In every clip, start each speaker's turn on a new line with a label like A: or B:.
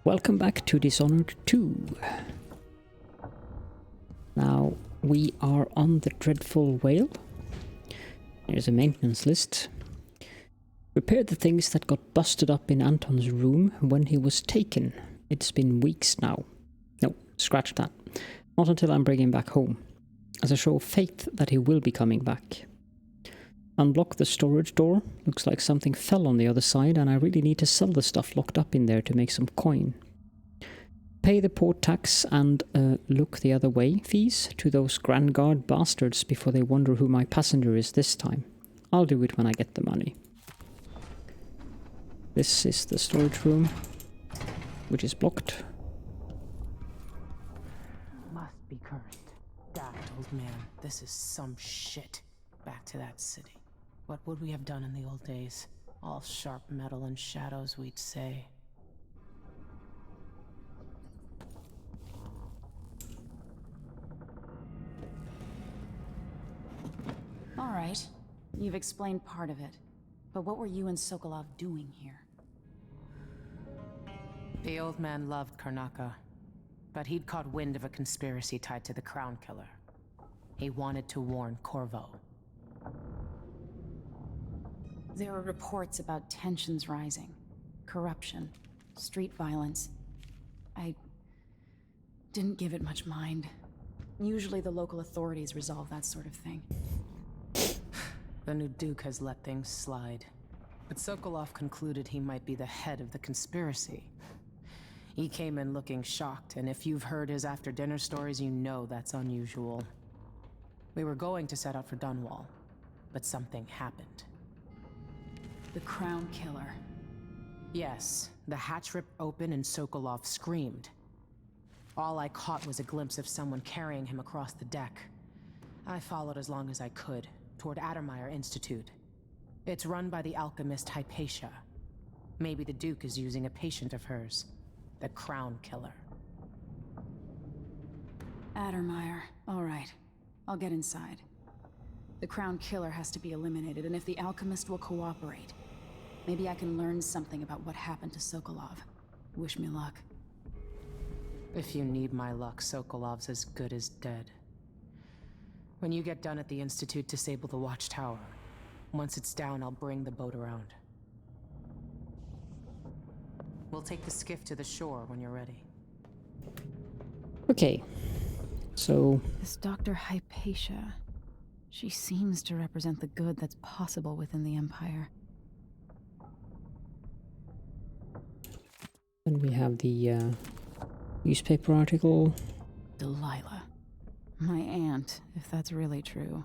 A: Welcome back to Dishonored 2. Now, we are on the Dreadful Whale. Here's a maintenance list. Repair the things that got busted up in Anton's room when he was taken. It's been weeks now. No, scratch that. Not until I'm bringing him back home. As a show of faith that he will be coming back. Unblock the storage door. Looks like something fell on the other side and I really need to sell the stuff locked up in there to make some coin. Pay the port tax and look the other way fees to those Grand Guard bastards before they wonder who my passenger is this time. I'll do it when I get the money. This is the storage room, which is blocked.
B: Must be cursed. God, old man, this is some shit. Back to that city. What would we have done in the old days? All sharp metal and shadows, we'd say.
C: All right. You've explained part of it. But what were you and Sokolov doing here?
B: The old man loved Karnaca, but he'd caught wind of a conspiracy tied to the Crown Killer. He wanted to warn Corvo.
C: There were reports about tensions rising, corruption, street violence. I didn't give it much mind. Usually the local authorities resolve that sort of thing.
B: The new Duke has let things slide. But Sokolov concluded he might be the head of the conspiracy. He came in looking shocked, and if you've heard his after-dinner stories, you know that's unusual. We were going to set out for Dunwall, but something happened.
C: The Crown Killer.
B: Yes, the hatch ripped open and Sokolov screamed. All I caught was a glimpse of someone carrying him across the deck. I followed as long as I could, toward Addermeyer Institute. It's run by the alchemist Hypatia. Maybe the Duke is using a patient of hers, the Crown Killer.
C: Addermeyer. All right. I'll get inside. The Crown Killer has to be eliminated, and if the alchemist will cooperate, maybe I can learn something about what happened to Sokolov. Wish me luck.
B: If you need my luck, Sokolov's as good as dead. When you get done at the Institute, disable the watchtower. Once it's down, I'll bring the boat around. We'll take the skiff to the shore when you're ready.
A: Okay, so...
C: This Dr. Hypatia, she seems to represent the good that's possible within the Empire.
A: And we have the newspaper article.
C: Delilah. My aunt, if that's really true.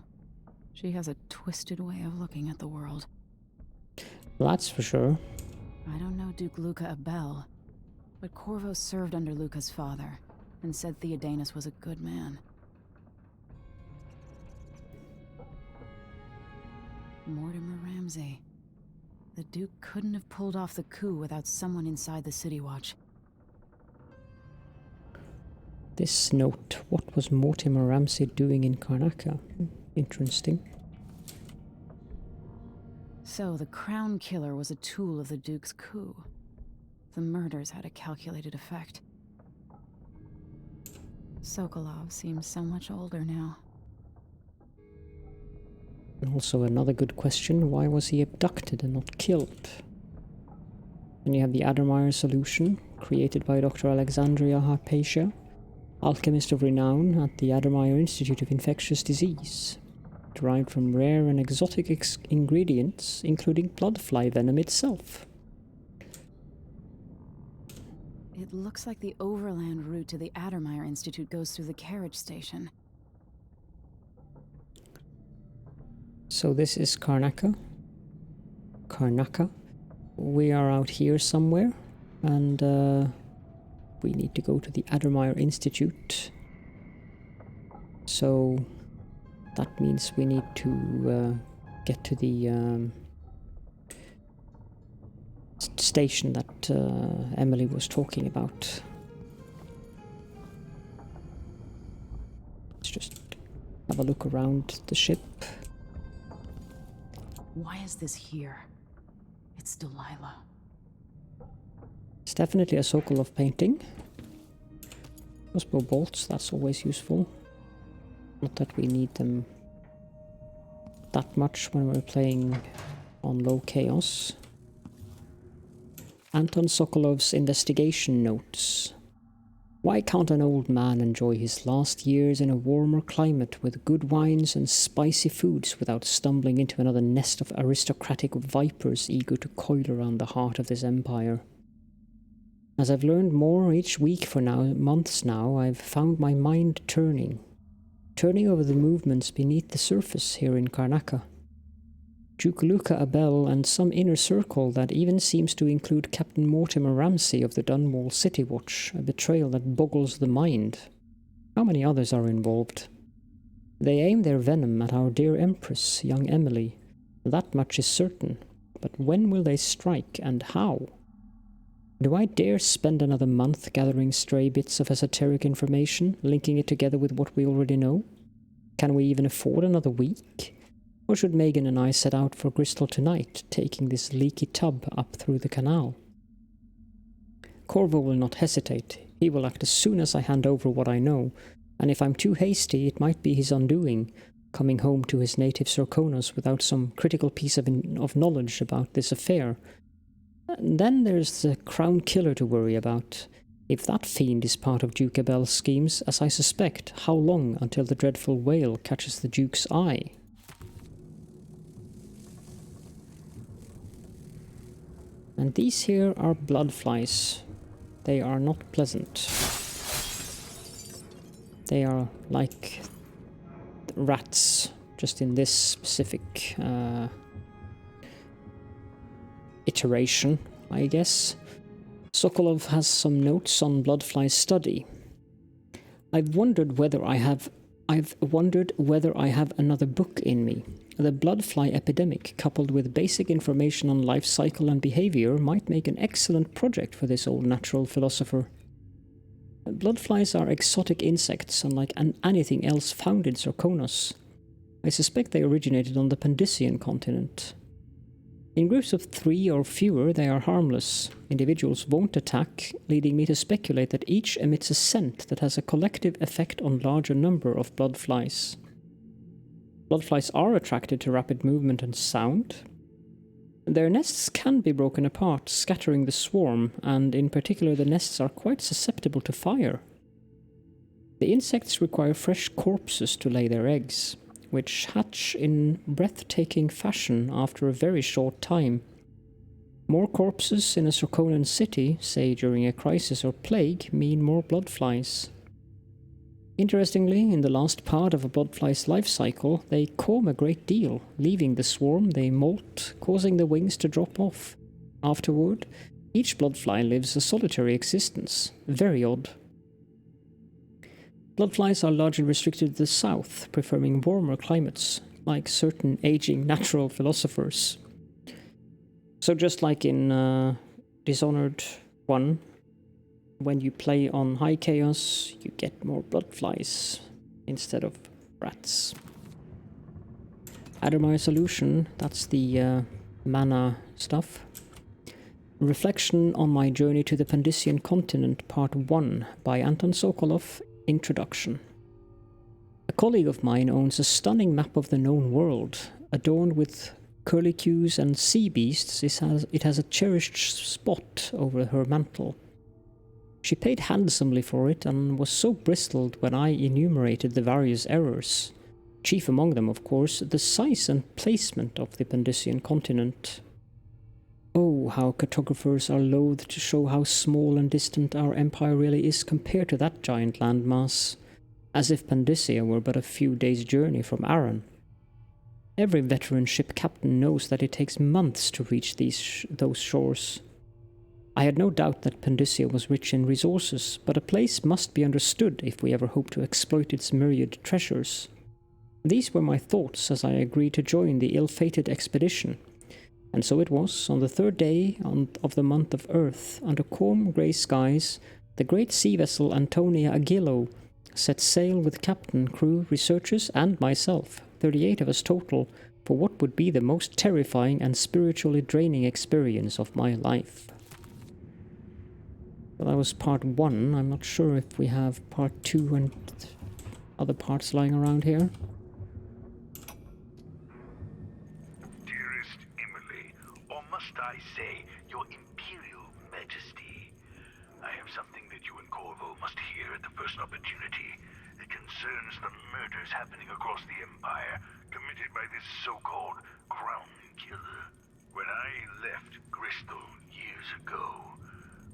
C: She has a twisted way of looking at the world.
A: That's for sure.
C: I don't know Duke Luca Abel, but Corvo served under Luca's father, and said Theodanus was a good man. Mortimer Ramsey. The Duke couldn't have pulled off the coup without someone inside the City Watch.
A: This note, what was Mortimer Ramsey doing in Karnaca? Interesting.
C: So the Crown Killer was a tool of the Duke's coup. The murders had a calculated effect. Sokolov seems so much older now.
A: And also another good question, why was he abducted and not killed? Then you have the Addermeyer solution, created by Dr. Alexandria Hypatia, alchemist of renown at the Addermeyer Institute of Infectious Disease. Derived from rare and exotic ingredients, including bloodfly venom itself.
C: It looks like the overland route to the Addermeyer Institute goes through the carriage station.
A: So this is Karnaca. Karnaca. We are out here somewhere, and we need to go to the Addermeyer Institute. So that means we need to get to the station that Emily was talking about. Let's just have a look around the ship.
C: Why is this here? It's Delilah.
A: It's Definitely a Sokolov painting. Crossbow bolts, that's always useful. Not that we need them that much when we're playing on low chaos. Anton Sokolov's investigation notes. Why can't an old man enjoy his last years in a warmer climate with good wines and spicy foods without stumbling into another nest of aristocratic vipers eager to coil around the heart of this empire? As I've learned more each week for months now, I've found my mind turning over the movements beneath the surface here in Karnaca. Duke Luca Abel and some inner circle that even seems to include Captain Mortimer Ramsey of the Dunwall City Watch, a betrayal that boggles the mind. How many others are involved? They aim their venom at our dear Empress, young Emily. That much is certain. But when will they strike, and how? Do I dare spend another month gathering stray bits of esoteric information, linking it together with what we already know? Can we even afford another week? Or should Megan and I set out for Bristol tonight, taking this leaky tub up through the canal? Corvo will not hesitate. He will act as soon as I hand over what I know, and if I'm too hasty, it might be his undoing, coming home to his native Sorkonos without some critical piece of knowledge about this affair. And then there's the Crown Killer to worry about. If that fiend is part of Duke Abel's schemes, as I suspect, how long until the dreadful whale catches the Duke's eye? And these here are bloodflies. They are not pleasant. They are like rats, just in this specific iteration, I guess. Sokolov has some notes on bloodfly study. I've wondered whether I have another book in me. The bloodfly epidemic, coupled with basic information on life cycle and behavior, might make an excellent project for this old natural philosopher. Bloodflies are exotic insects, unlike anything else found in Sorkonos. I suspect they originated on the Pandician continent. In groups of 3 or fewer, they are harmless. Individuals won't attack, leading me to speculate that each emits a scent that has a collective effect on larger number of bloodflies. Bloodflies are attracted to rapid movement and sound. Their nests can be broken apart, scattering the swarm, and in particular the nests are quite susceptible to fire. The insects require fresh corpses to lay their eggs, which hatch in breathtaking fashion after a very short time. More corpses in a Sorkonan city, say during a crisis or plague, mean more bloodflies. Interestingly, in the last part of a bloodfly's life cycle, they comb a great deal. Leaving the swarm, they molt, causing the wings to drop off. Afterward, each bloodfly lives a solitary existence. Very odd. Bloodflies are largely restricted to the south, preferring warmer climates, like certain aging natural philosophers. So just like in Dishonored 1, when you play on high chaos, you get more bloodflies instead of rats. Addermire solution, that's the mana stuff. Reflection on my journey to the Pandician continent, part 1, by Anton Sokolov. Introduction. A colleague of mine owns a stunning map of the known world, adorned with curlicues and sea beasts. It has a cherished spot over her mantle. She paid handsomely for it and was so bristled when I enumerated the various errors. Chief among them, of course, the size and placement of the Pandician continent. Oh, how cartographers are loath to show how small and distant our empire really is compared to that giant landmass, as if Pandicia were but a few days' journey from Aran. Every veteran ship captain knows that it takes months to reach those shores. I had no doubt that Pandicia was rich in resources, but a place must be understood if we ever hope to exploit its myriad treasures. These were my thoughts as I agreed to join the ill-fated expedition. And so it was, on the 3rd day of the month of Earth, under calm grey skies, the great sea vessel Antonia Aguilo set sail with captain, crew, researchers, and myself, 38 of us total, for what would be the most terrifying and spiritually draining experience of my life. Well, that was part 1. I'm not sure if we have part 2 and other parts lying around here.
D: Dearest Emily, or must I say, Your Imperial Majesty, I have something that you and Corvo must hear at the first opportunity. It concerns the murders happening across the Empire, committed by this so-called Crown Killer. When I left Bristol years ago,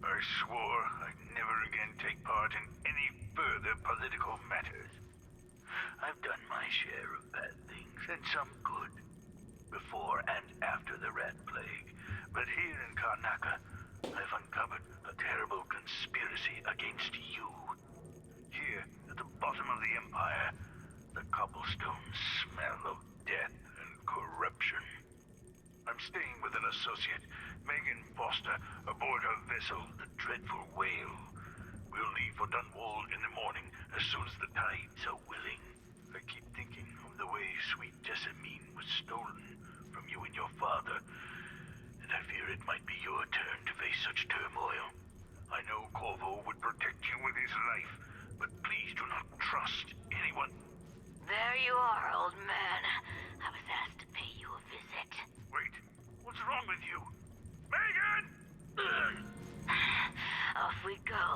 D: I swore I'd never again take part in any further political matters. I've done my share of bad things, and some good, before and after the Rat Plague. But here in Karnaca, I've uncovered a terrible conspiracy against you. Here, at the bottom of the Empire, the cobblestones smell of death and corruption. I'm staying with an associate, Megan Foster, aboard her vessel, the Dreadful Whale. We'll leave for Dunwall in the morning, as soon as the tides are willing. I keep thinking of the way sweet Jessamine was stolen from you and your father, and I fear it might be your turn to face such turmoil. I know Corvo would protect you with his life, but please do not trust anyone.
E: There you are, old man. I was asked to pay you a visit.
D: Wait, what's wrong with you? Megan!
E: Off we go,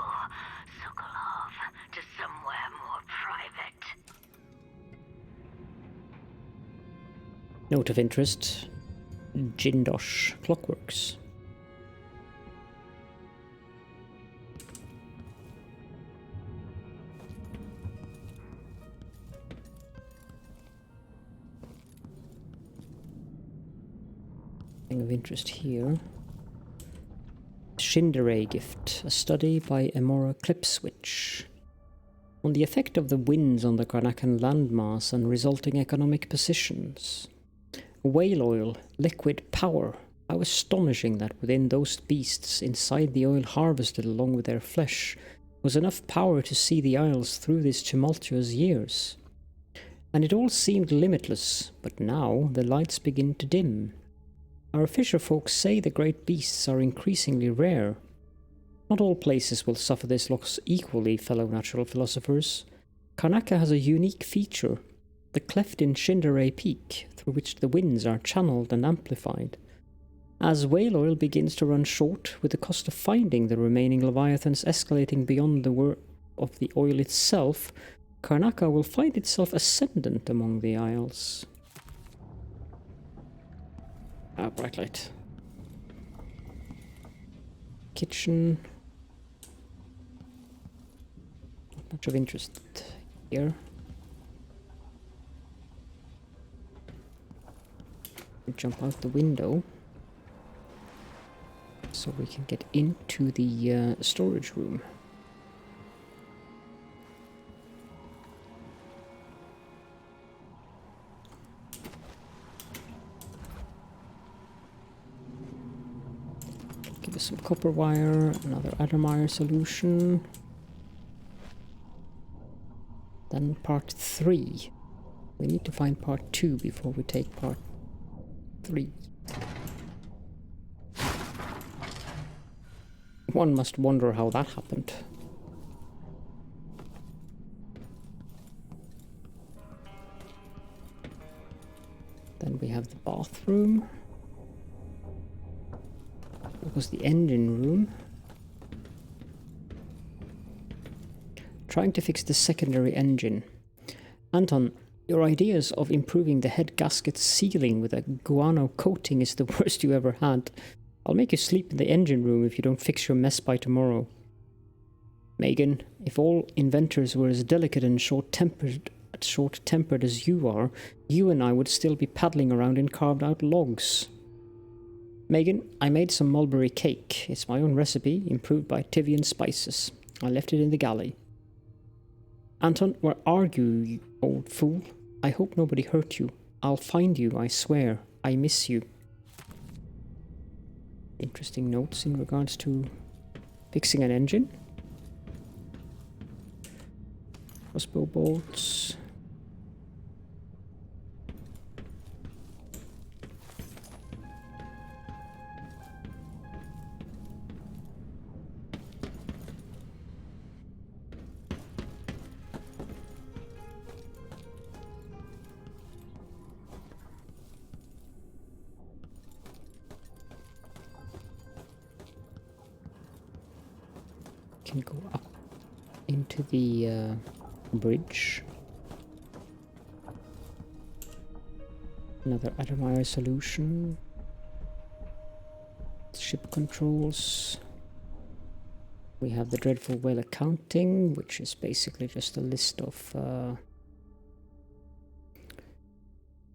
E: Sokolov, to somewhere more private.
A: Note of interest. Jindosh Clockworks. Thing of interest here. Shinderay Gift, a study by Emora Clipswitch. On the effect of the winds on the Karnacan landmass and resulting economic positions. Whale oil, liquid power. How astonishing that within those beasts, inside the oil harvested along with their flesh, was enough power to see the Isles through these tumultuous years. And it all seemed limitless, but now the lights begin to dim. Our fisher folks say the great beasts are increasingly rare. Not all places will suffer this loss equally, fellow natural philosophers. Karnaca has a unique feature, the cleft in Shinderay Peak, through which the winds are channeled and amplified. As whale oil begins to run short, with the cost of finding the remaining leviathans escalating beyond the worth of the oil itself, Karnaca will find itself ascendant among the Isles. Ah, bright light. Kitchen. Not much of interest here. We jump out the window so we can get into the storage room. Give us some copper wire, another Addermeyer solution. Then part 3. We need to find part 2 before we take part 3. One must wonder how that happened. Then we have the bathroom. That was the engine room. Trying to fix the secondary engine. Anton, your ideas of improving the head gasket sealing with a guano coating is the worst you ever had. I'll make you sleep in the engine room if you don't fix your mess by tomorrow. Megan, if all inventors were as delicate and short-tempered as you are, you and I would still be paddling around in carved-out logs. Megan, I made some mulberry cake. It's my own recipe, improved by Tivian spices. I left it in the galley. Anton, where are you, you old fool? I hope nobody hurt you. I'll find you, I swear. I miss you. Interesting notes in regards to fixing an engine. Crossbow bolts. Can go up into the bridge. Another Admire solution. Ship controls. We have the Dreadful Whale accounting, which is basically just a list of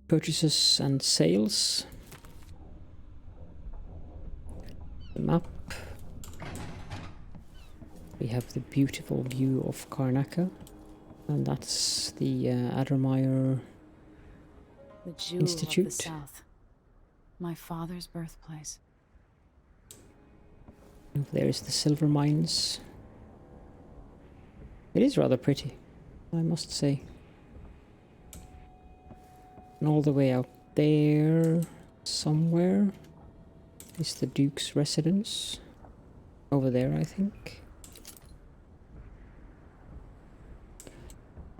A: purchases and sales. The map. We have the beautiful view of Karnaca, and that's the Admire
C: The jewel
A: Institute.
C: of the South. My father's birthplace.
A: There is the silver mines. It is rather pretty, I must say. And all the way out there, somewhere, is the Duke's residence. Over there, I think.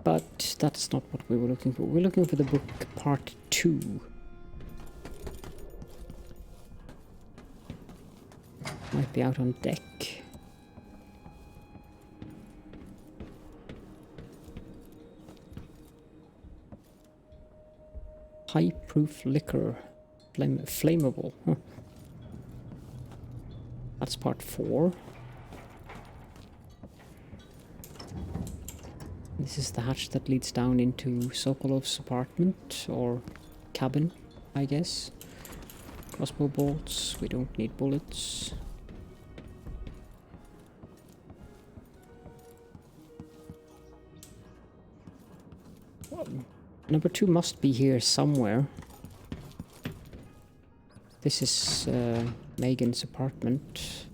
A: But that's not what we were looking for. We're looking for the book part 2. Might be out on deck. High-proof liquor. Flammable. Huh. That's part 4. This is the hatch that leads down into Sokolov's apartment, or cabin, I guess. Crossbow bolts. We don't need bullets. Number 2 must be here somewhere. This is Megan's apartment.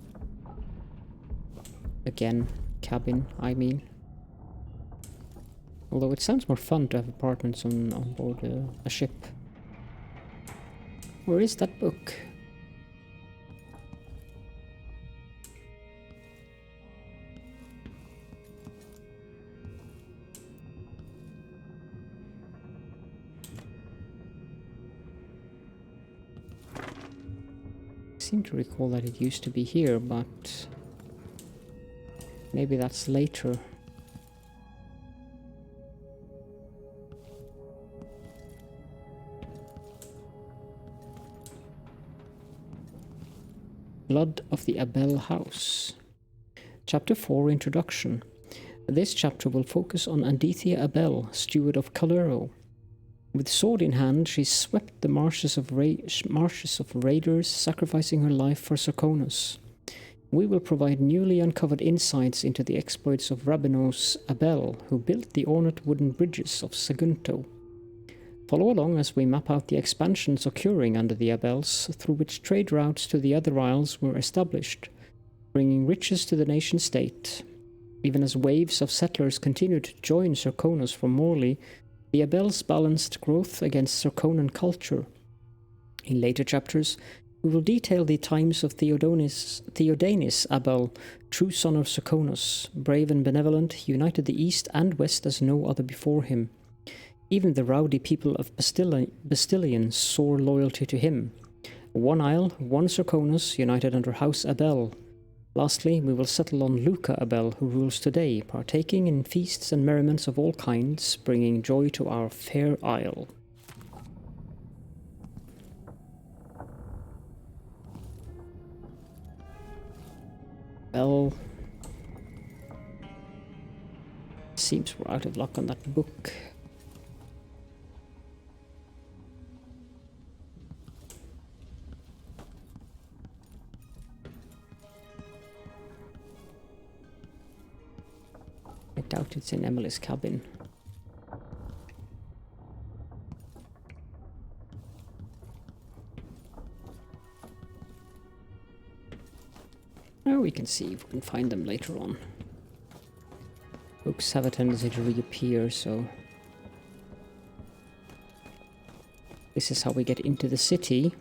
A: Again, cabin, I mean. Although it sounds more fun to have apartments on board a ship. Where is that book? I seem to recall that it used to be here, but maybe that's later. Blood of the Abel House. Chapter 4, Introduction. This chapter will focus on Aditya Abel, steward of Calero. With sword in hand, she swept the marshes of raiders, sacrificing her life for Sarkonos. We will provide newly uncovered insights into the exploits of Rabinos Abel, who built the ornate wooden bridges of Sagunto. Follow along as we map out the expansions occurring under the Abels, through which trade routes to the other isles were established, bringing riches to the nation-state. Even as waves of settlers continued to join Sarkonos from Morley, the Abels balanced growth against Sarkonan culture. In later chapters, we will detail the times of Theodanis Abel, true son of Sarkonos, brave and benevolent, he united the East and West as no other before him. Even the rowdy people of Bastilian swore loyalty to him. One isle, one Sarkonos, united under House Abel. Lastly, we will settle on Luca Abel, who rules today, partaking in feasts and merriments of all kinds, bringing joy to our fair isle. Well, seems we're out of luck on that book. I doubt it's in Emily's cabin. Oh, we can see if we can find them later on. Books have a tendency to reappear, so... This is how we get into the city.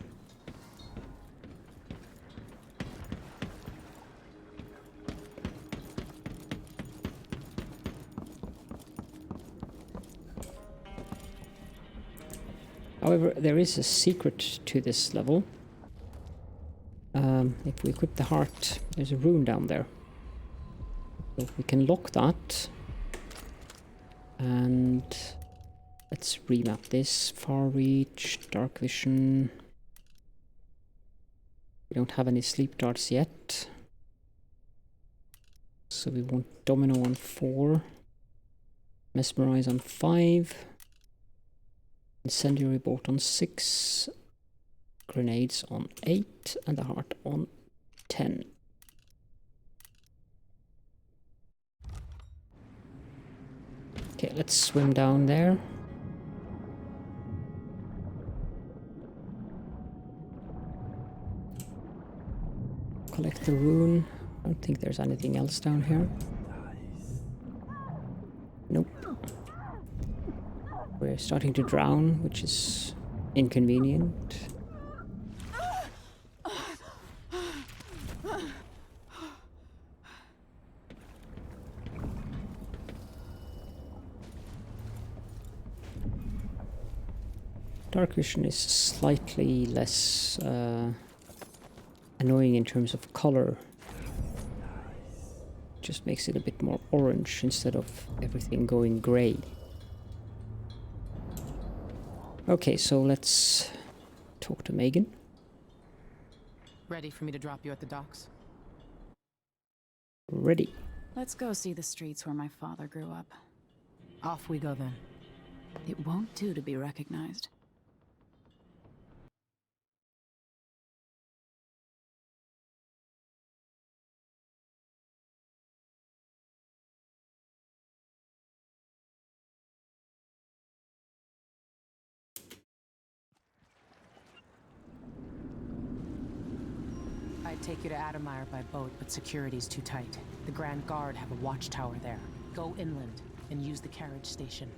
A: However, there is a secret to this level. If we equip the heart, there's a rune down there. So we can lock that. And let's remap this. Far reach, dark vision. We don't have any sleep darts yet. So we want domino on 4. Mesmerize on 5. Incendiary bolt on 6. Grenades on 8. And the heart on 10. Okay, let's swim down there. Collect the rune. I don't think there's anything else down here. Nope. We're starting to drown, which is inconvenient. Dark vision is slightly less annoying in terms of color. Just makes it a bit more orange instead of everything going grey. Okay, so let's talk to Megan.
B: Ready for me to drop you at the docks?
A: Ready.
C: Let's go see the streets where my father grew up.
B: Off we go then.
C: It won't do to be recognized.
B: I'd take you to Adamire by boat, but security's too tight. The Grand Guard have a watchtower there. Go inland and use the carriage station.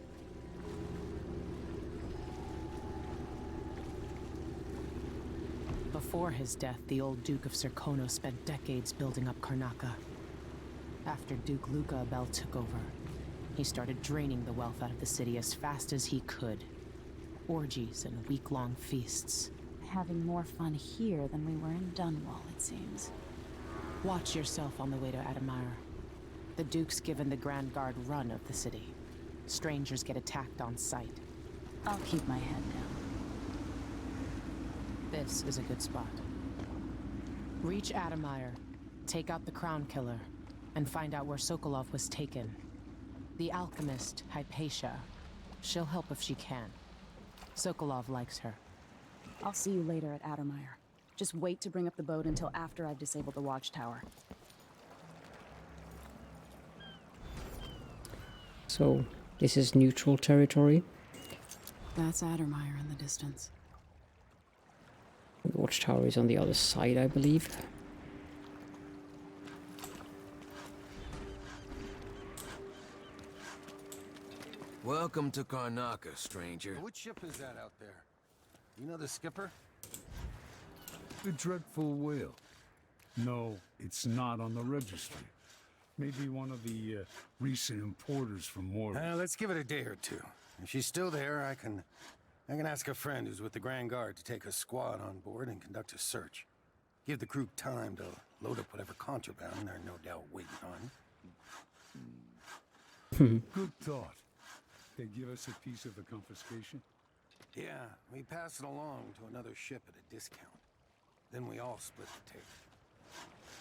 B: Before his death, the old Duke of Serkonos spent decades building up Karnaca. After Duke Luca Abel took over, he started draining the wealth out of the city as fast as he could. Orgies and week-long feasts.
C: Having more fun here than we were in Dunwall, it seems.
B: Watch yourself on the way to Adamire. The Duke's given the Grand Guard run of the city. Strangers get attacked on sight.
C: I'll keep my head down.
B: This is a good spot. Reach Adamire, take out the Crown Killer, and find out where Sokolov was taken. The alchemist, Hypatia. She'll help if she can. Sokolov likes her.
C: I'll see you later at Adamire. Just wait to bring up the boat until after I've disabled the watchtower.
A: So, this is neutral territory.
C: That's Adamire in the distance.
A: The watchtower is on the other side, I believe.
F: Welcome to Karnaca, stranger.
G: What ship is that out there? You know the skipper?
H: The Dreadful Whale. No, it's not on the registry. Maybe one of the recent importers from Mordor.
G: Let's give it a day or two. If she's still there, I can ask a friend who's with the Grand Guard to take a squad on board and conduct a search. Give the crew time to load up whatever contraband they're no doubt waiting on.
H: Good thought. They give us a piece of the confiscation?
G: Yeah, we pass it along to another ship at a discount. Then we all split the take.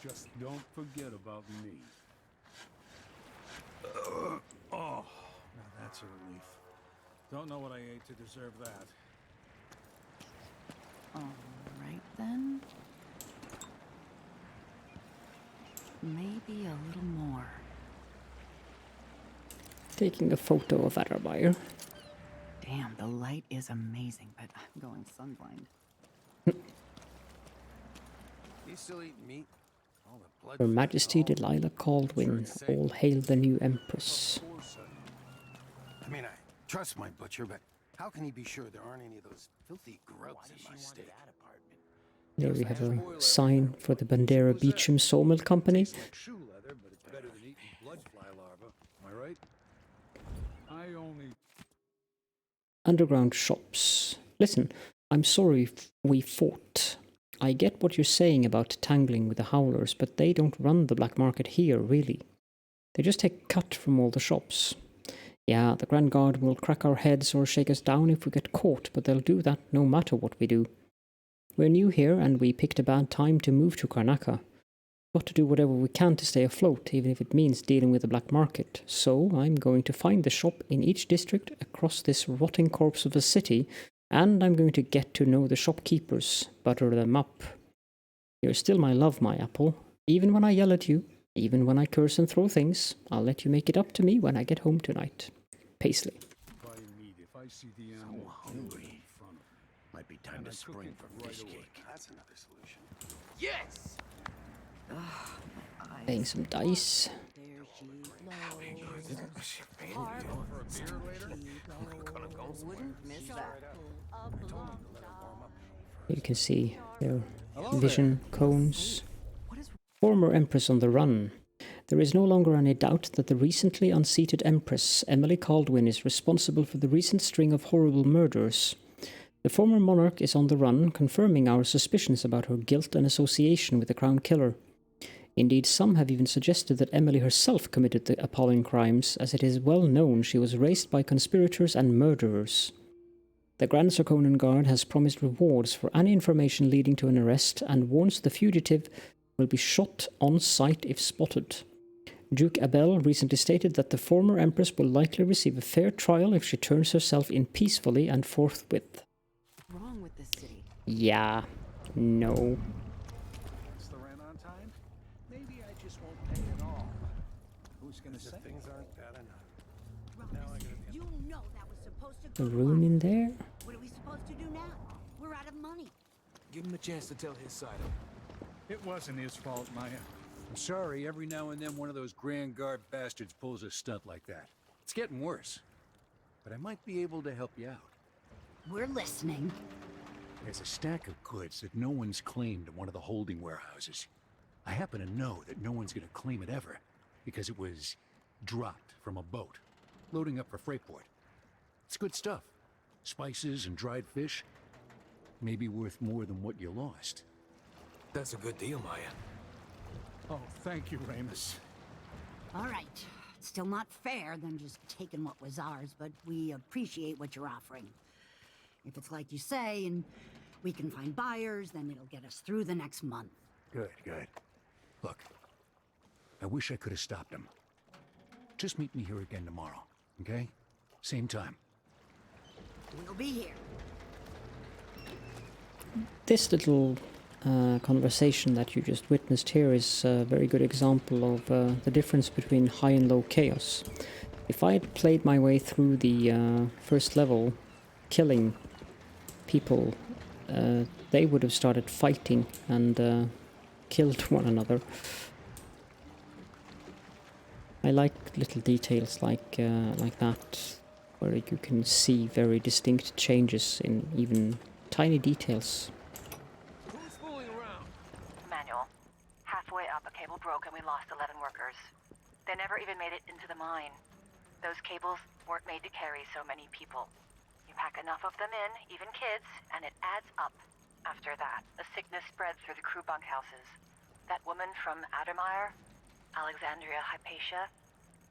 H: Just don't forget about me.
I: Oh, now that's a relief. Don't know what I ate to deserve that.
C: All right, then. Maybe a little more.
A: Taking a photo of Adamire.
C: Damn, the light is amazing, but I'm going sunblind.
G: You still eating meat? All the blood.
A: Her Majesty Delilah Kaldwin, all hail the new Empress.
G: I mean, I trust my butcher, but how can he be sure there aren't any of those filthy grubs in my steak?
A: There we have a sign for the Bandera Beecham Sawmill Company.
H: Shoe leather, but it's better than eating bloodfly larvae. Am I right? I only...
A: Underground shops. Listen, I'm sorry we fought. I get what you're saying about tangling with the Howlers, but they don't run the black market here, really. They just take cut from all the shops. Yeah, the Grand Guard will crack our heads or shake us down if we get caught, but they'll do that no matter what we do. We're new here, and we picked a bad time to move to Karnaca. Got to do whatever we can to stay afloat, even if it means dealing with the black market. So I'm going to find the shop in each district across this rotting corpse of a city, and I'm going to get to know the shopkeepers, butter them up. You're still my love, my apple. Even when I yell at you, even when I curse and throw things, I'll let you make it up to me when I get home tonight. Paisley.
H: If I see the animal
G: hungry.
H: in front of me,
G: Might be time to spring for fish cake. That's another solution.
F: Yes!
A: Playing some dice. You can see their vision cones. Former Empress on the run. There is no longer any doubt that the recently unseated Empress Emily Kaldwin is responsible for the recent string of horrible murders. The former monarch is on the run, confirming our suspicions about her guilt and association with the Crown Killer. Indeed, some have even suggested that Emily herself committed the appalling crimes, as it is well known she was raised by conspirators and murderers. The Grand Sarkonan Guard has promised rewards for any information leading to an arrest and warns the fugitive will be shot on sight if spotted. Duke Abel recently stated that the former Empress will likely receive a fair trial if she turns herself in peacefully and forthwith.
C: What's wrong with this city?
A: Yeah, no.
I: Is the rent on time? Maybe I just won't pay at all. Who's gonna say?
G: Things aren't bad enough. Now I gotta
E: You know that was supposed to
A: A
E: go
A: rune in there.
E: What are we supposed to do now? We're out of money.
F: Give him a chance to tell his side of it.
H: It wasn't his fault, Maya. I'm sorry, every now and then one of those Grand Guard bastards pulls a stunt like that. It's getting worse. But I might be able to help you out.
E: We're listening.
H: There's a stack of goods that no one's claimed in one of the holding warehouses. I happen to know that no one's gonna claim it ever, because it was dropped from a boat, loading up for Freightport. It's good stuff. Spices and dried fish. Maybe worth more than what you lost.
F: That's a good deal, Maya.
H: Oh, thank you, Ramus.
E: All right. Still not fair than just taking what was ours, but we appreciate what you're offering. If it's like you say, and we can find buyers, then it'll get us through the next month.
H: Good, good. Look, I wish I could have stopped him. Just meet me here again tomorrow, okay? Same time.
E: We'll be here.
A: This little conversation that you just witnessed here is a very good example of the difference between high and low chaos. If I had played my way through the first level, killing people, they would have started fighting and killed one another. I like little details like that, where you can see very distinct changes in even tiny details.
F: Who's fooling around?
J: Manual. Halfway up, a cable broke and we lost 11 workers. They never even made it into the mine. Those cables weren't made to carry so many people. You pack enough of them in, even kids, and it adds up. After that, a sickness spread through the crew bunkhouses. That woman from Addermeyer, Alexandria Hypatia,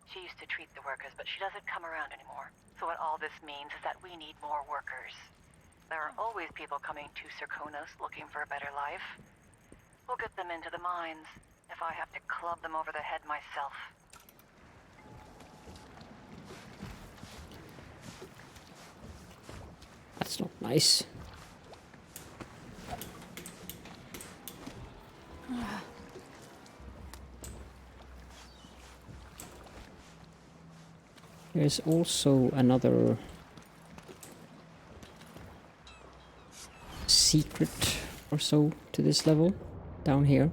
J: she used to treat the workers, but she doesn't come around anymore. So what all this means is that we need more workers. There are always people coming to Sarkonos looking for a better life. We'll get them into the mines, if I have to club them over the head myself.
A: That's not nice. There's also another secret or so to this level down here.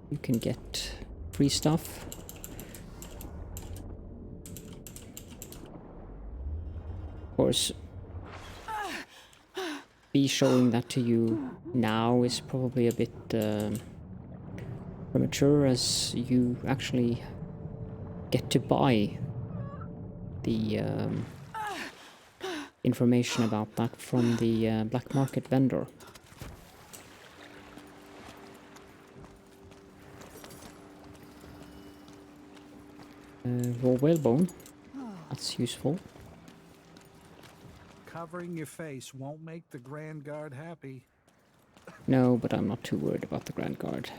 A: You can get free stuff. Of course, be showing that to you now is probably a bit premature, as you actually get to buy the information about that from the black market vendor. Raw whalebone. That's useful.
I: Covering your face won't make the Grand Guard happy.
A: No, but I'm not too worried about the Grand Guard.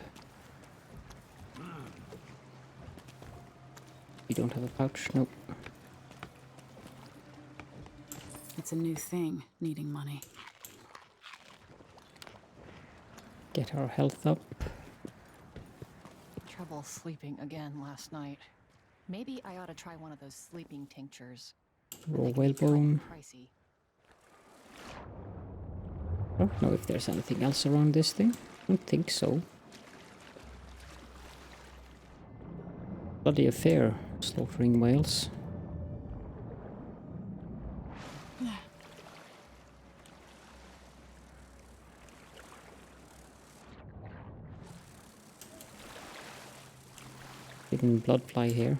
A: You don't have a pouch? Nope.
C: It's a new thing, needing money.
A: Get our health up.
J: Trouble sleeping again last night. Maybe I ought to try one of those sleeping tinctures.
A: Raw
J: They can be kind
A: whalebone.
J: of pricey.
A: I don't know if there's anything else around this thing. I don't think so. Bloody affair, slaughtering whales. Hidden bloodfly here.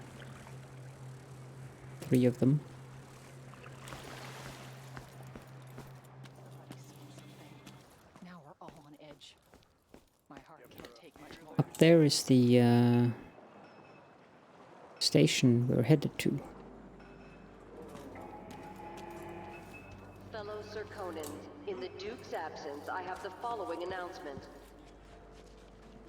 A: 3 of them.
J: Now we're all on edge. My heart can't take much more.
A: Up there is the station we're headed to.
K: Fellow Serkonans, in the Duke's absence, I have the following announcement.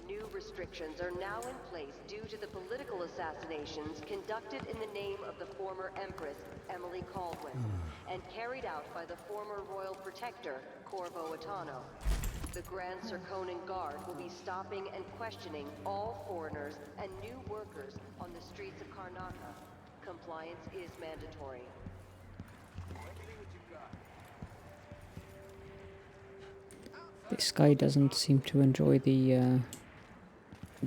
K: New restrictions are now in place due to the political assassinations conducted in the name of the former Empress Emily Kaldwin and carried out by the former Royal Protector Corvo Attano. The Grand Serkonan Guard will be stopping and questioning all foreigners and new workers on the streets of Karnaca. Compliance is mandatory.
A: This guy doesn't seem to enjoy the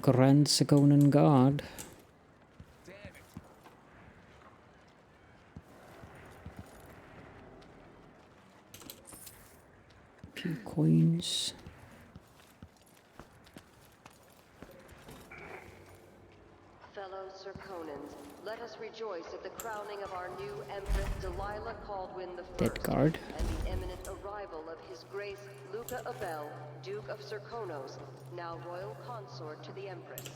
A: Grand Serkonan Guard. Few coins.
K: Fellow Serkonans, let us rejoice at the crowning of our new Empress Delilah Kaldwin I
A: Dead guard.
K: and the imminent arrival of His Grace Luca Abel, Duke of Serkonos, now Royal Consort to the Empress.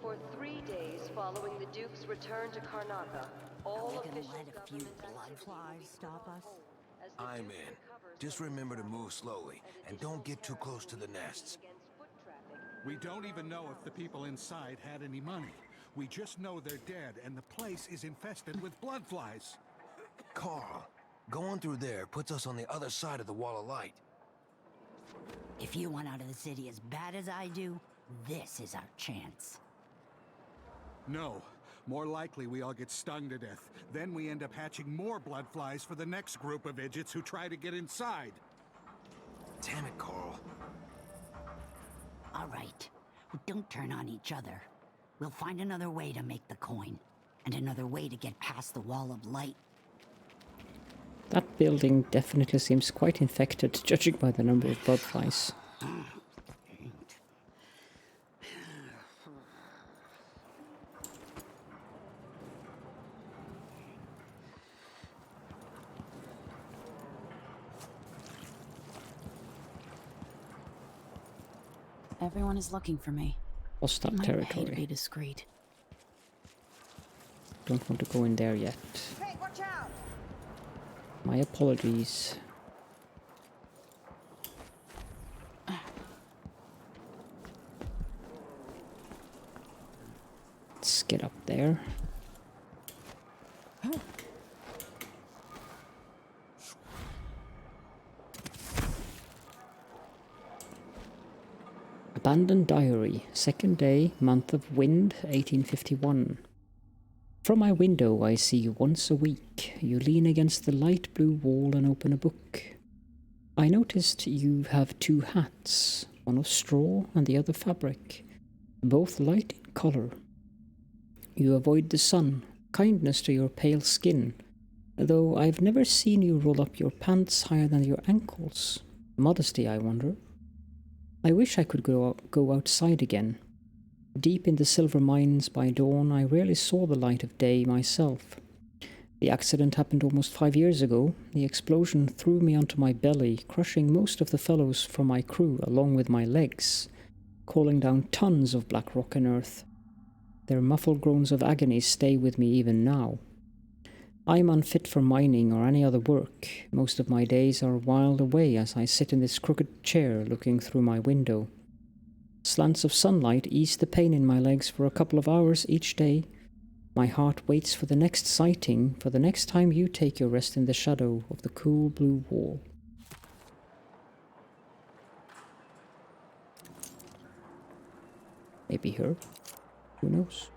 K: For 3 days following the Duke's return to Karnaca, all official
E: Let a few
K: government
E: blood
K: activities
E: flies
K: will be
E: stop us?
K: as the
F: I'm
K: Duke
F: in.
K: recovers
F: Just
K: from
F: remember to
K: his
F: move slowly, and don't get too close to the nests.
K: against foot traffic.
I: We don't even know if the people inside had any money. We just know they're dead, and the place is infested with blood flies.
F: Carl, going through there puts us on the other side of the wall of light.
E: If you want out of the city as bad as I do, this is our chance.
I: No. More likely we all get stung to death. Then we end up hatching more blood flies for the next group of idiots who try to get inside.
F: Damn it, Carl.
E: All right. Well, don't turn on each other. We'll find another way to make the coin. And another way to get past the wall of light.
A: That building definitely seems quite infected, judging by the number of blood flies.
C: Everyone is looking for me.
A: Hostile
C: I'd pay to be
A: territory.
C: discreet.
A: Don't want to go in there yet.
E: Hey, watch out!
A: My apologies. Let's get up there. Abandoned Diary, 2nd day, month of wind, 1851. From my window I see you once a week. You lean against the light blue wall and open a book. I noticed you have 2 hats, one of straw and the other fabric, both light in color. You avoid the sun, kindness to your pale skin, though I've never seen you roll up your pants higher than your ankles. Modesty, I wonder. I wish I could go outside again. Deep in the silver mines by dawn, I rarely saw the light of day myself. The accident happened almost 5 years ago. The explosion threw me onto my belly, crushing most of the fellows from my crew along with my legs, calling down tons of black rock and earth. Their muffled groans of agony stay with me even now. I am unfit for mining or any other work. Most of my days are whiled away as I sit in this crooked chair looking through my window. Slants of sunlight ease the pain in my legs for a couple of hours each day. My heart waits for the next sighting, for the next time you take your rest in the shadow of the cool blue wall. Maybe her. Who knows?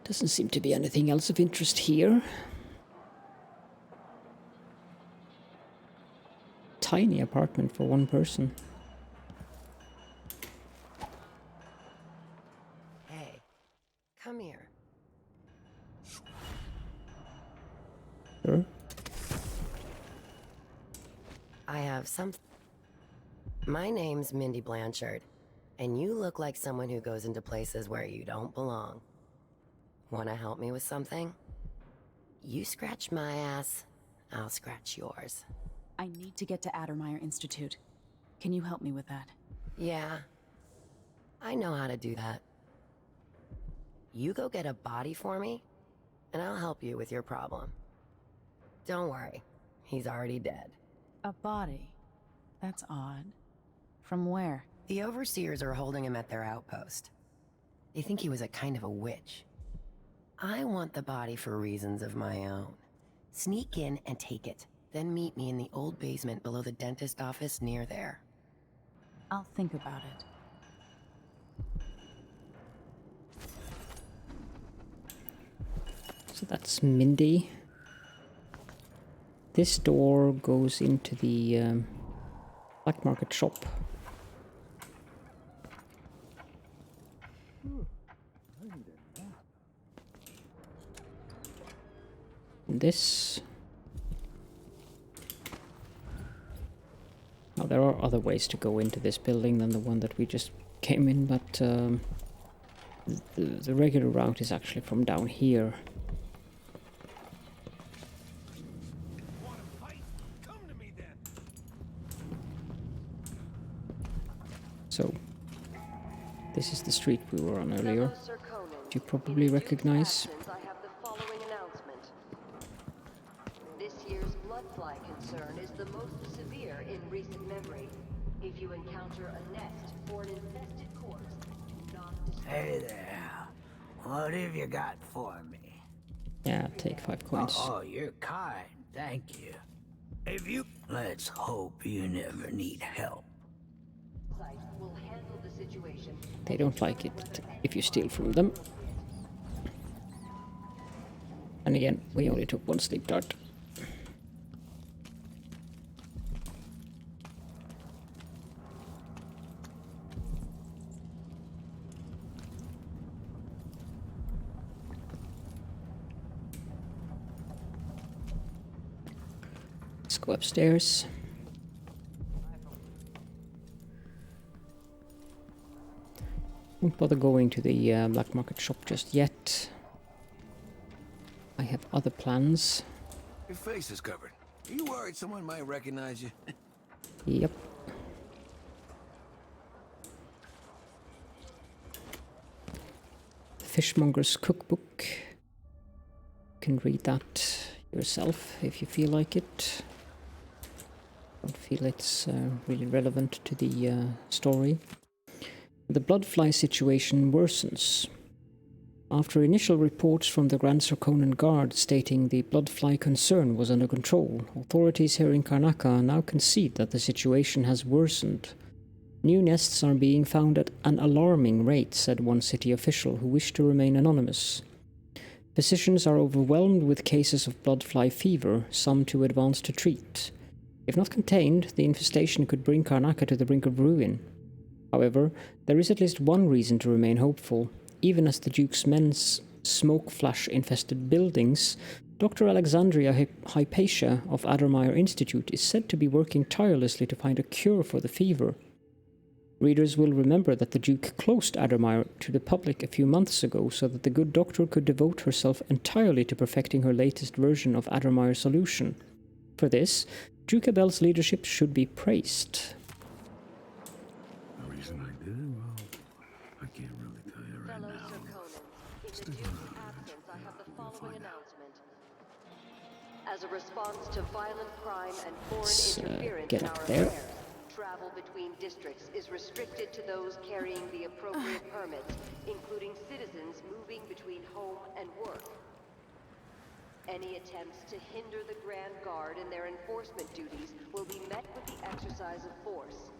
A: Doesn't seem to be anything else of interest here. Tiny apartment for one person.
L: Hey, come here.
A: Sure.
L: I have some... My name's Mindy Blanchard, and you look like someone who goes into places where you don't belong. Want to help me with something? You scratch my ass, I'll scratch yours.
C: I need to get to Addermeyer Institute. Can you help me with that?
L: Yeah, I know how to do that. You go get a body for me, and I'll help you with your problem. Don't worry, he's already dead.
C: A body? That's odd. From where?
L: The overseers are holding him at their outpost. They think he was a kind of a witch. I want the body for reasons of my own. Sneak in and take it, then meet me in the old basement below the dentist office near there.
C: I'll think about it.
A: So that's Mindy. This door goes into the black market shop. This. Now there are other ways to go into this building than the one that we just came in, but the regular route is actually from down here. So, this is the street we were on earlier. You probably recognize.
K: I have the following announcement. This year's bloodfly concern is the most severe in recent memory. If you encounter a nest or an infested corpse, do not disturb.
M: Hey there. What have you got for me?
A: Yeah, take 5 coins.
M: Oh, you're kind. Thank you. If you... Let's hope you never need help.
K: Will handle the situation.
A: They don't like it if you steal from them. And again, we only took 1 sleep dart. Let's go upstairs. Won't bother going to the black market shop just yet. I have other plans.
F: Your face is covered. Are you worried someone might recognize you?
A: Yep. The Fishmonger's Cookbook. You can read that yourself if you feel like it. Don't feel it's really relevant to the story. The bloodfly situation worsens. After initial reports from the Grand Sarkonan Guard stating the bloodfly concern was under control, authorities here in Karnaca now concede that the situation has worsened. New nests are being found at an alarming rate, said one city official who wished to remain anonymous. Physicians are overwhelmed with cases of bloodfly fever, some too advanced to treat. If not contained, the infestation could bring Karnaca to the brink of ruin. However, there is at least one reason to remain hopeful. Even as the Duke's men's smoke flash-infested buildings, Dr. Alexandria Hypatia of Addermeyer Institute is said to be working tirelessly to find a cure for the fever. Readers will remember that the Duke closed Addermeyer to the public a few months ago so that the good doctor could devote herself entirely to perfecting her latest version of Addermeyer solution. For this, Jukabel's leadership should be praised.
N: The reason I did it, well, I can't really tell you right
K: Fellow
N: now.
K: Serkonans, in the Duke's absence, I have the following announcement. As a response to violent crime and foreign interference
A: get
K: in
A: up
K: our
A: there.
K: affairs, travel between districts is restricted to those carrying the appropriate permits, including citizens moving between home and work. Any attempts to hinder the Grand Guard in their enforcement duties will be met with the exercise of force.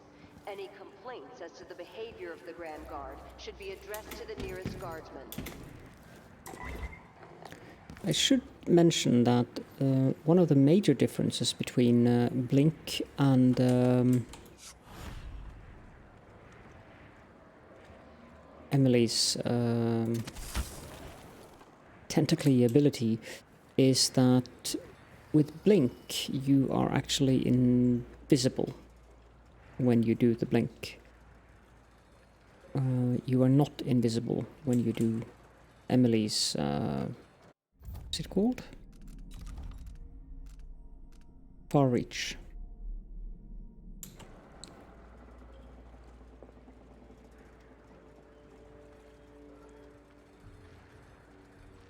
K: Any complaints as to the behavior of the Grand Guard should be addressed to the nearest guardsman.
A: I should mention that one of the major differences between Blink and Emily's tentacly ability is that with Blink you are actually invisible when you do the blink. You are not invisible when you do Emily's what's it called? Far reach.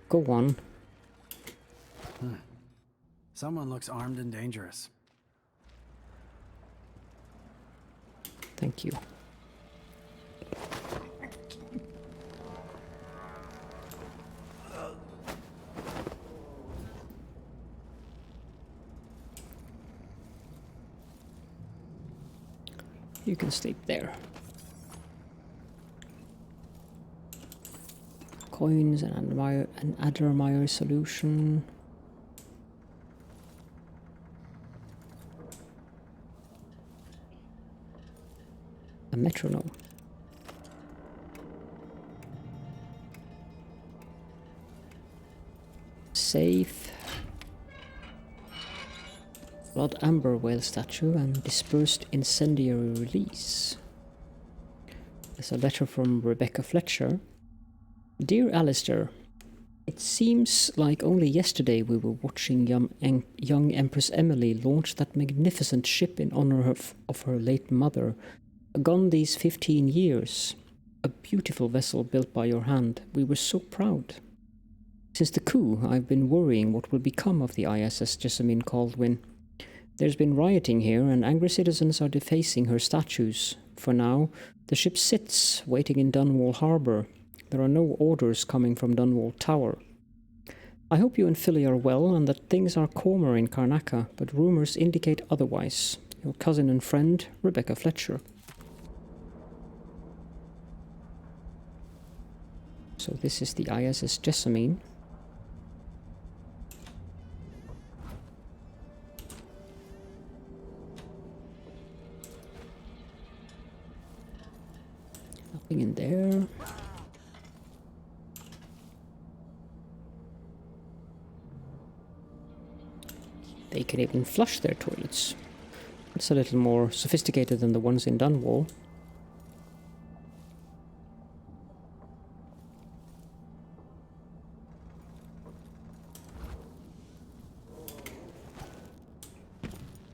A: Go on.
O: Someone looks armed and dangerous.
A: Thank you. You can stay there. Coins and an Adlermeyer solution. A metronome. Safe. Blood amber whale statue and dispersed incendiary release. There's a letter from Rebecca Fletcher. Dear Alistair, it seems like only yesterday we were watching young Empress Emily launch that magnificent ship in honor of her late mother. Gone these 15 years. A beautiful vessel built by your hand. We were so proud. Since the coup, I've been worrying what will become of the ISS Jessamine Kaldwin. There's been rioting here, and angry citizens are defacing her statues. For now, the ship sits, waiting in Dunwall Harbour. There are no orders coming from Dunwall Tower. I hope you and Philly are well, and that things are calmer in Karnaca, but rumours indicate otherwise. Your cousin and friend, Rebecca Fletcher. So this is the ISS Jessamine. Nothing in there. They can even flush their toilets. It's a little more sophisticated than the ones in Dunwall.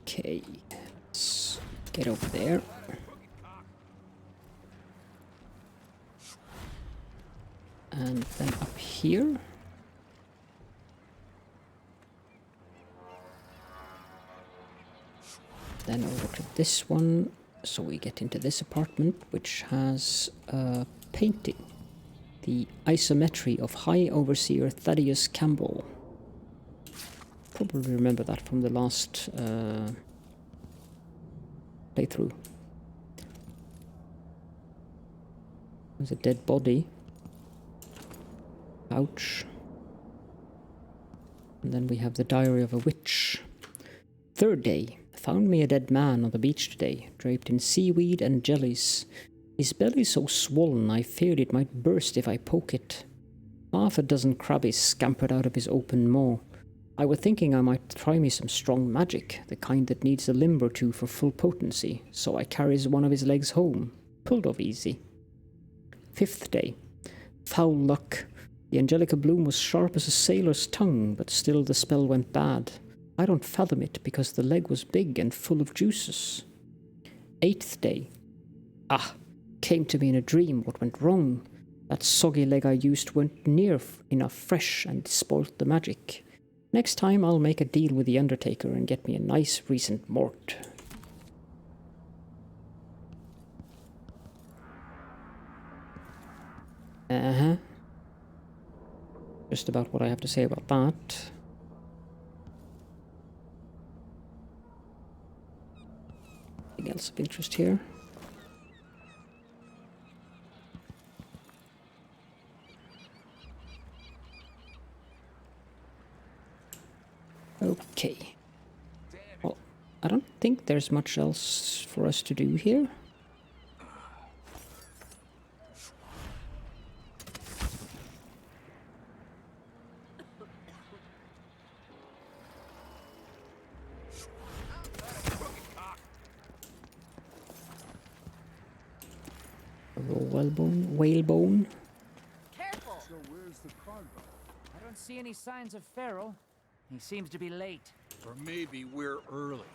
A: Okay, let's get over there. And then up here. Then over to this one, so we get into this apartment, which has a painting. The isometry of High Overseer Thaddeus Campbell. Probably remember that from the last playthrough. There's a dead body. Ouch. And then we have the Diary of a Witch. Third day. Found me a dead man on the beach today, draped in seaweed and jellies. His belly so swollen I feared it might burst if I poke it. Half a dozen crabbies scampered out of his open maw. I was thinking I might try me some strong magic, the kind that needs a limb or two for full potency, so I carries one of his legs home. Pulled off easy. Fifth day. Foul luck. The Angelica bloom was sharp as a sailor's tongue, but still the spell went bad. I don't fathom it, because the leg was big and full of juices. 8th day. Ah, came to me in a dream what went wrong. That soggy leg I used weren't near enough fresh and spoilt the magic. Next time I'll make a deal with the Undertaker and get me a nice recent mort. Uh-huh. Just about what I have to say about that. Anything else of interest here? Okay. Well, I don't think there's much else for us to do here. Whalebone.
P: Careful! So where's the cargo? I don't see any signs of Farrell. He seems to be late.
H: Or maybe we're early.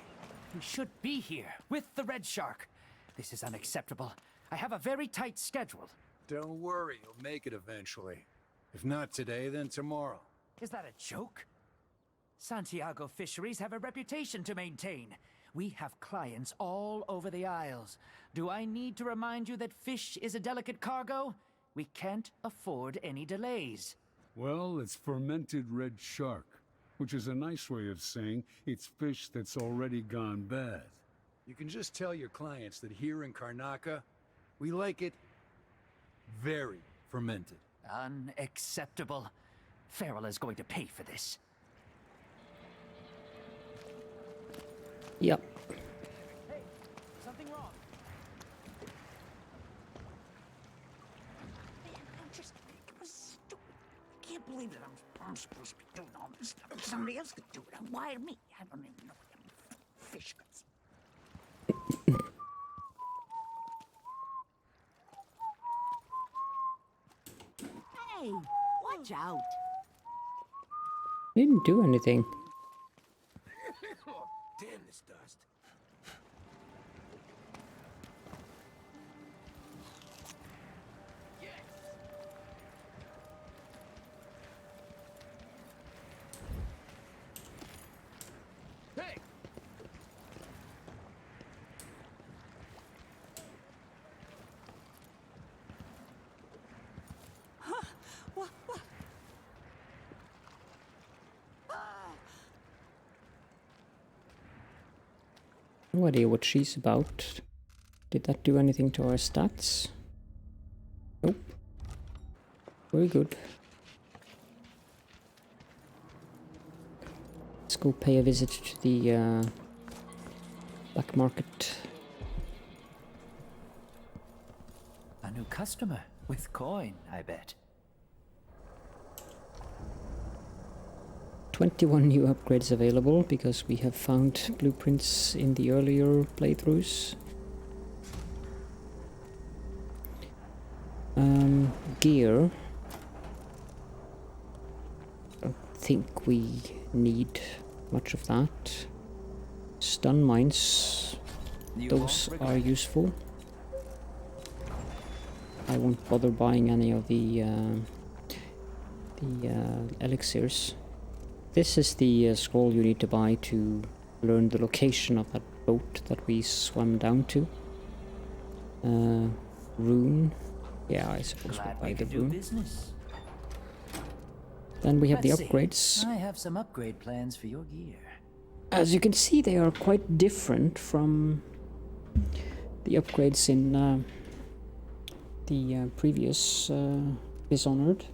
P: He should be here, with the Red Shark. This is unacceptable. I have a very tight schedule.
H: Don't worry, you'll make it eventually. If not today, then tomorrow.
P: Is that a joke? Santiago Fisheries have a reputation to maintain. We have clients all over the Isles. Do I need to remind you that fish is a delicate cargo? We can't afford any delays.
N: Well, it's fermented red shark, which is a nice way of saying it's fish that's already gone bad.
H: You can just tell your clients that here in Karnaca, we like it very fermented.
P: Unacceptable. Farrell is going to pay for this.
A: Yep.
P: Hey, something wrong.
E: Man, it was stupid. I can't believe that I'm supposed to be doing all this stuff. Somebody else could do it. Why me? I don't even know what fish guts. Hey, watch out.
A: Didn't do anything.
F: Damn this dust.
P: Hey!
E: What?
A: No idea what she's about. Did that do anything to our stats? Nope. Very good. Let's go pay a visit to the black market.
P: A new customer with coin, I bet.
A: 21 new upgrades available because we have found blueprints in the earlier playthroughs. Gear. I don't think we need much of that. Stun mines. Those are useful. I won't bother buying any of the elixirs. This is the scroll you need to buy to learn the location of that boat that we swam down to. Rune. Yeah, I suppose we'll buy the rune. Then we have the upgrades.
P: I have some upgrade plans for your gear.
A: As you can see, they are quite different from the upgrades in the previous Dishonored.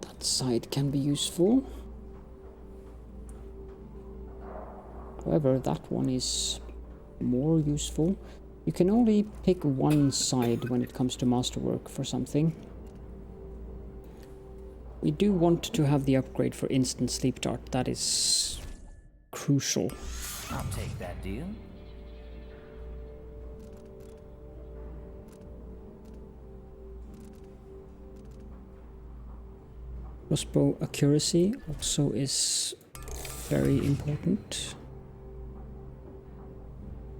A: That side can be useful. However, that one is more useful. You can only pick one side when it comes to masterwork for something. We do want to have the upgrade for instant sleep dart. That is crucial.
P: I'll take that deal.
A: Crossbow accuracy also is very important.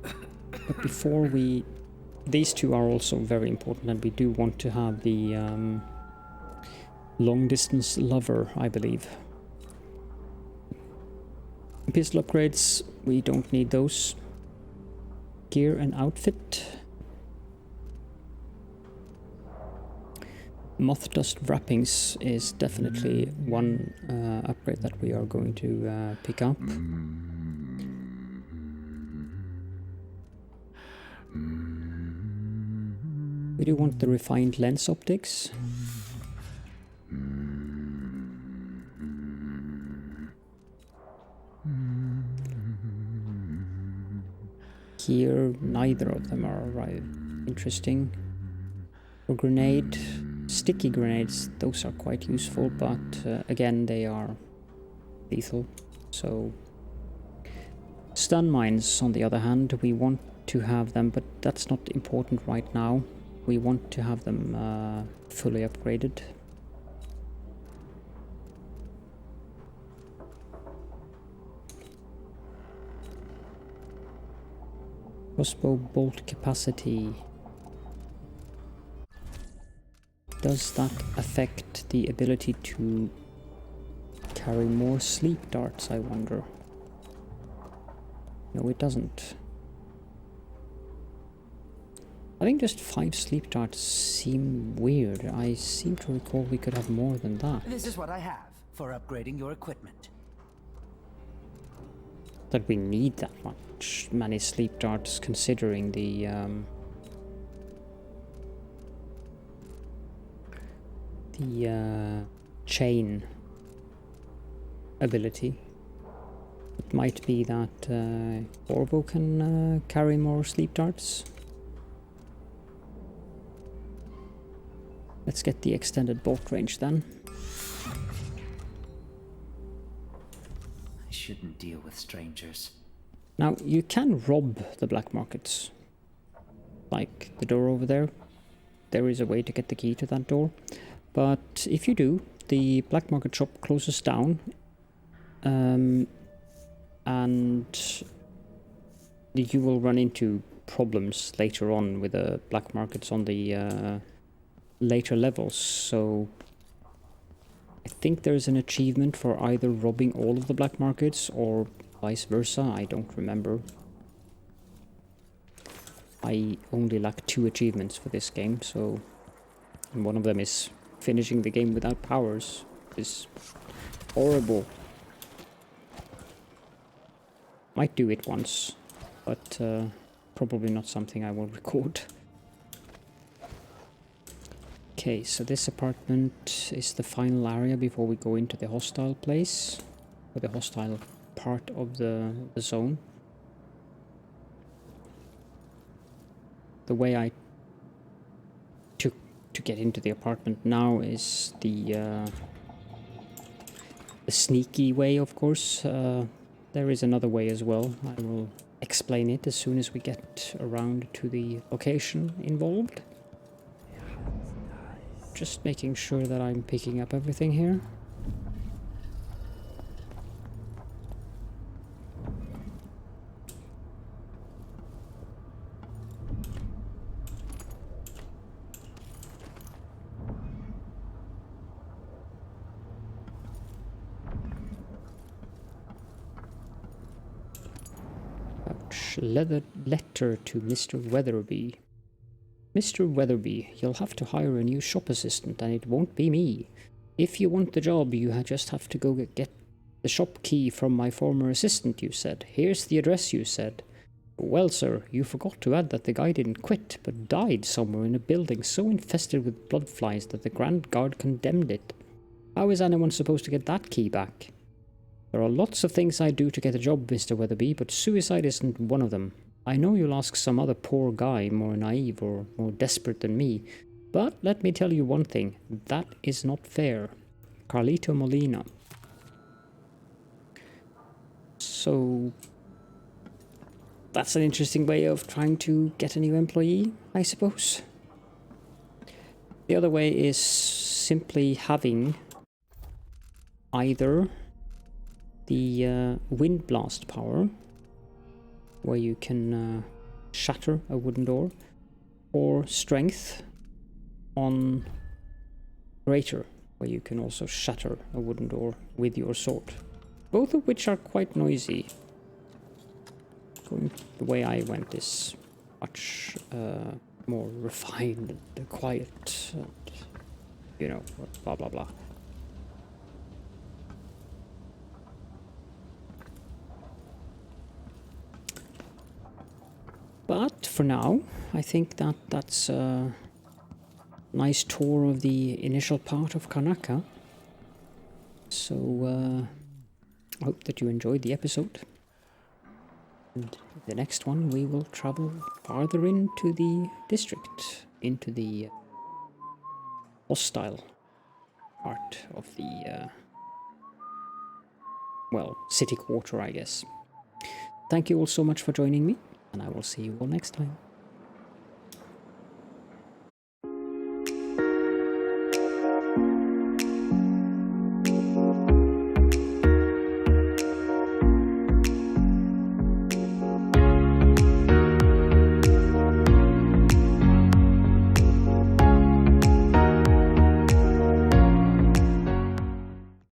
A: But before we... These two are also very important, and we do want to have the long-distance lover, I believe. Pistol upgrades, we don't need those. Gear and outfit. Moth dust wrappings is definitely one upgrade that we are going to pick up. We do want the refined lens optics. Here, neither of them are interesting. For grenade, sticky grenades, those are quite useful, but again, they are lethal. So, stun mines, on the other hand, we want to have them, but that's not important right now. We want to have them fully upgraded. Crossbow bolt capacity. Does that affect the ability to carry more sleep darts, I wonder? No, it doesn't. I think just 5 sleep darts seem weird. I seem to recall we could have more than that.
P: This is what I have for upgrading your equipment.
A: That we need that many sleep darts, considering the chain ability. It might be that Orbo can carry more sleep darts. Let's get the extended bolt range then.
P: I shouldn't deal with strangers.
A: Now, you can rob the black markets. Like the door over there. There is a way to get the key to that door. But if you do, the black market shop closes down. And you will run into problems later on with the black markets on the later levels. So I think there's an achievement for either robbing all of the black markets or vice versa. I don't remember. I only lack 2 achievements for this game, so... And one of them is finishing the game without powers. It's horrible. Might do it once, but probably not something I will record. Okay, so this apartment is the final area before we go into the hostile place, or the hostile part of the zone. The way I took to get into the apartment now is the sneaky way, of course. There is another way as well. I will explain it as soon as we get around to the location involved. Just making sure that I'm picking up everything here. Letter to Mr. Weatherby. Mr. Weatherby, you'll have to hire a new shop assistant, and it won't be me. If you want the job, you just have to go get the shop key from my former assistant, you said. Here's the address, you said. Well, sir, you forgot to add that the guy didn't quit, but died somewhere in a building so infested with blood flies that the Grand Guard condemned it. How is anyone supposed to get that key back? There are lots of things I'd do to get a job, Mr. Weatherby, but suicide isn't one of them. I know you'll ask some other poor guy more naive or more desperate than me, but let me tell you one thing, that is not fair. Carlito Molina. So that's an interesting way of trying to get a new employee, I suppose. The other way is simply having either the wind blast power, where you can shatter a wooden door, or strength on greater, where you can also shatter a wooden door with your sword. Both of which are quite noisy. Going the way I went is much more refined and quiet, and, you know, blah blah blah. But for now, I think that that's a nice tour of the initial part of Karnaca. So I hope that you enjoyed the episode. And the next one we will travel farther into the district, into the hostile part of the, well, city quarter, I guess. Thank you all so much for joining me, and I will see you all next time.